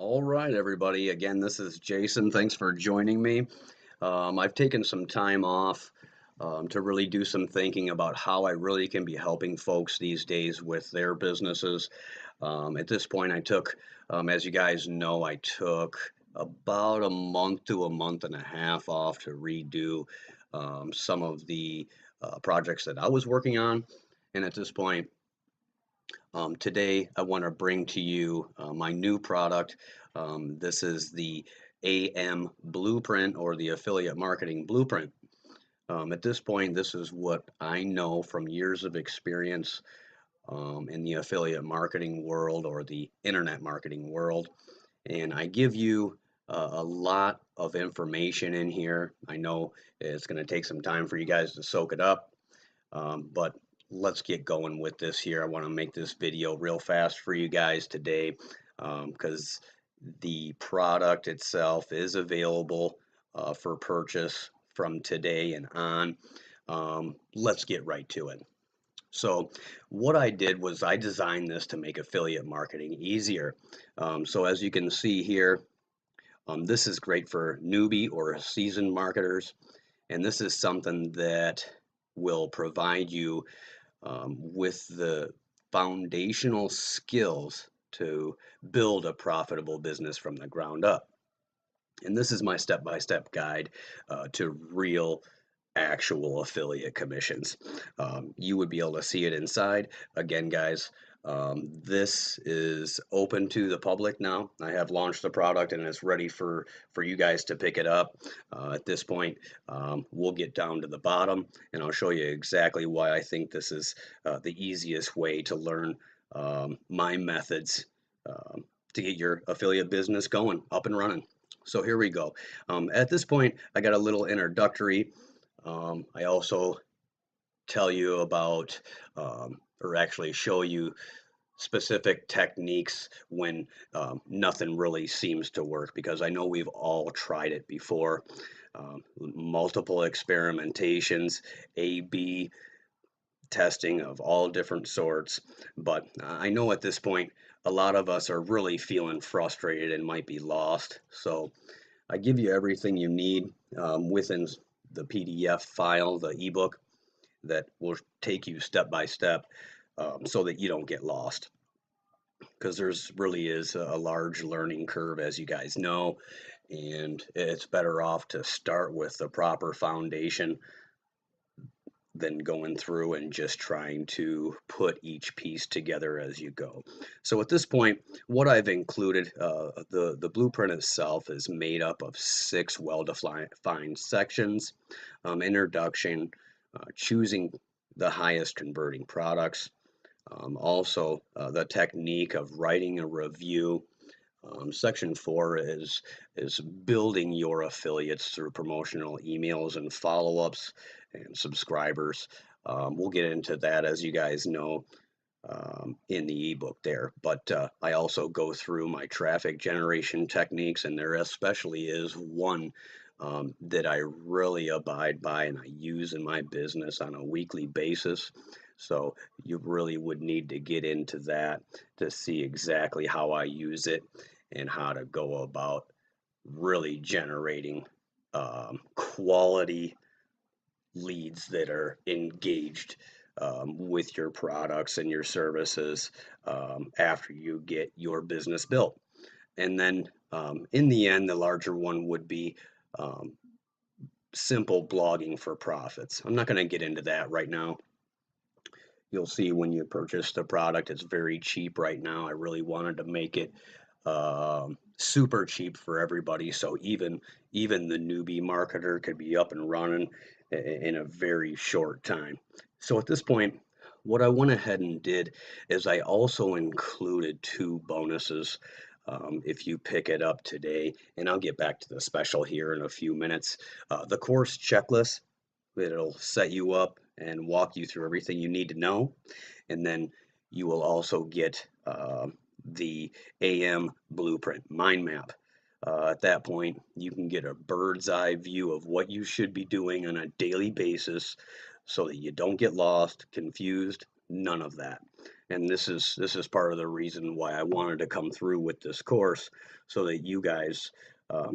All right, everybody. Again, this is Jason. Thanks for joining me. I've taken some time off to really do some thinking about how I really can be helping folks these days with their businesses. At this point, as you guys know, I took about a month to a month and a half off to redo some of the projects that I was working on. And at this point, today, I want to bring to you my new product. This is the AM Blueprint or the Affiliate Marketing Blueprint. At this point, this is what I know from years of experience in the affiliate marketing world or the internet marketing world. And I give you a lot of information in here. I know it's going to take some time for you guys to soak it up. But let's get going with this here. I want to make this video real fast for you guys today because the product itself is available for purchase from today and on. Let's get right to it. So what I did was I designed this to make affiliate marketing easier. So as you can see here, this is great for newbie or seasoned marketers. And this is something that will provide you with the foundational skills to build a profitable business from the ground up. And this is my step-by-step guide to real actual affiliate commissions. You would be able to see it inside. Again, guys, this is open to the public now. I have launched the product and it's ready for you guys to pick it up. At this point, we'll get down to the bottom and I'll show you exactly why I think this is the easiest way to learn my methods to get your affiliate business going, up and running. So here we go. At this point, I got a little introductory. I also tell you about, or actually show you specific techniques when nothing really seems to work, because I know we've all tried it before. Multiple experimentations, A/B testing of all different sorts. But I know at this point, a lot of us are really feeling frustrated and might be lost. So I give you everything you need within the PDF file, the ebook that will take you step by step so that you don't get lost. Because there's really is a large learning curve, as you guys know, and it's better off to start with the proper foundation than going through and just trying to put each piece together as you go. So at this point, what I've included, the blueprint itself is made up of 6 well-defined sections. Introduction, choosing the highest converting products, also the technique of writing a review. Section 4 is building your affiliates through promotional emails and follow-ups and subscribers. We'll get into that, as you guys know, in the ebook there. But I also go through my traffic generation techniques, and there especially is one that I really abide by and I use in my business on a weekly basis. So you really would need to get into that to see exactly how I use it and how to go about really generating quality leads that are engaged with your products and your services after you get your business built. And then in the end, the larger one would be um, simple blogging for profits. I'm not going to get into that right now. You'll see when you purchase the product, it's very cheap right now. I really wanted to make it super cheap for everybody, so even the newbie marketer could be up and running in a very short time. So at this point, what I went ahead and did is I also included 2 bonuses if you pick it up today, and I'll get back to the special here in a few minutes. The course checklist, it'll set you up and walk you through everything you need to know, and then you will also get the AM Blueprint mind map. At that point, you can get a bird's eye view of what you should be doing on a daily basis so that you don't get lost, confused, none of that. And this is part of the reason why I wanted to come through with this course, so that you guys,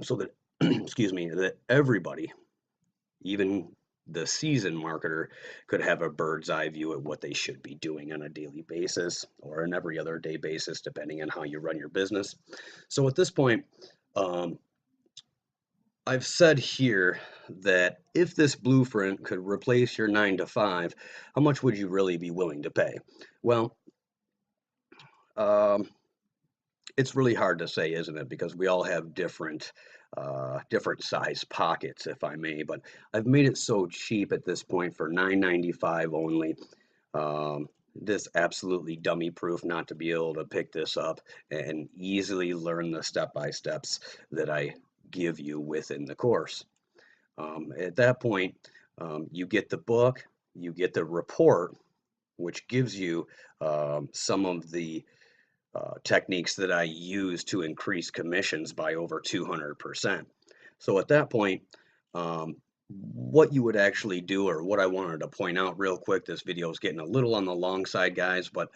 so that excuse me, that everybody, even the seasoned marketer, could have a bird's eye view at what they should be doing on a daily basis or an every other day basis, depending on how you run your business. So at this point, um, I've said here that if this blueprint could replace your 9 to 5, how much would you really be willing to pay? Well, um, it's really hard to say, isn't it? Because we all have different size pockets, if I may. But I've made it so cheap at this point for $9.95 only. This absolutely dummy proof not to be able to pick this up and easily learn the step by steps that I give you within the course. At that point, you get the book, you get the report, which gives you some of the techniques that I use to increase commissions by over 200%. So at that point, what you would actually do, or what I wanted to point out real quick, this video is getting a little on the long side, guys, but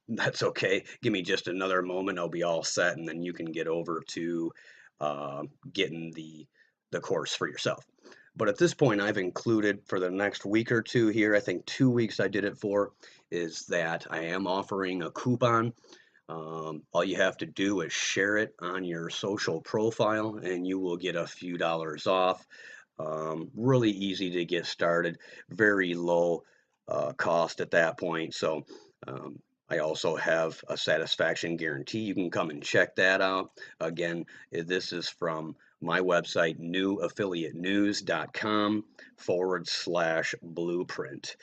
that's okay. Give me just another moment, I'll be all set, and then you can get over to getting the course for yourself. But at this point, I've included for the next week or two here, I think 2 weeks I did it for, is that I am offering a coupon. All you have to do is share it on your social profile and you will get a few dollars off. Really easy to get started, very low cost at that point. So I also have a satisfaction guarantee. You can come and check that out. Again, this is from my website, newaffiliatenews.com/blueprint.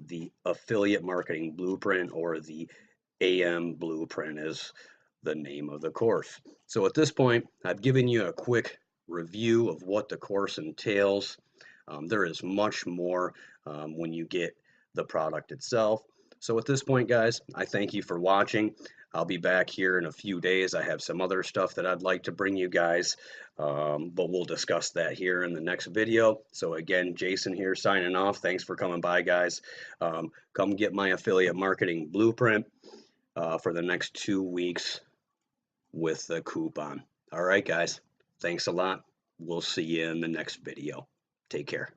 The affiliate marketing blueprint, or the AM Blueprint, is the name of the course. So at this point, I've given you a quick review of what the course entails. There is much more when you get the product itself. So at this point, guys, I thank you for watching. I'll be back here in a few days. I have some other stuff that I'd like to bring you guys, but we'll discuss that here in the next video. So again, Jason here signing off. Thanks for coming by, guys. Come get my affiliate marketing blueprint for the next 2 weeks with the coupon. All right, guys. Thanks a lot. We'll see you in the next video. Take care.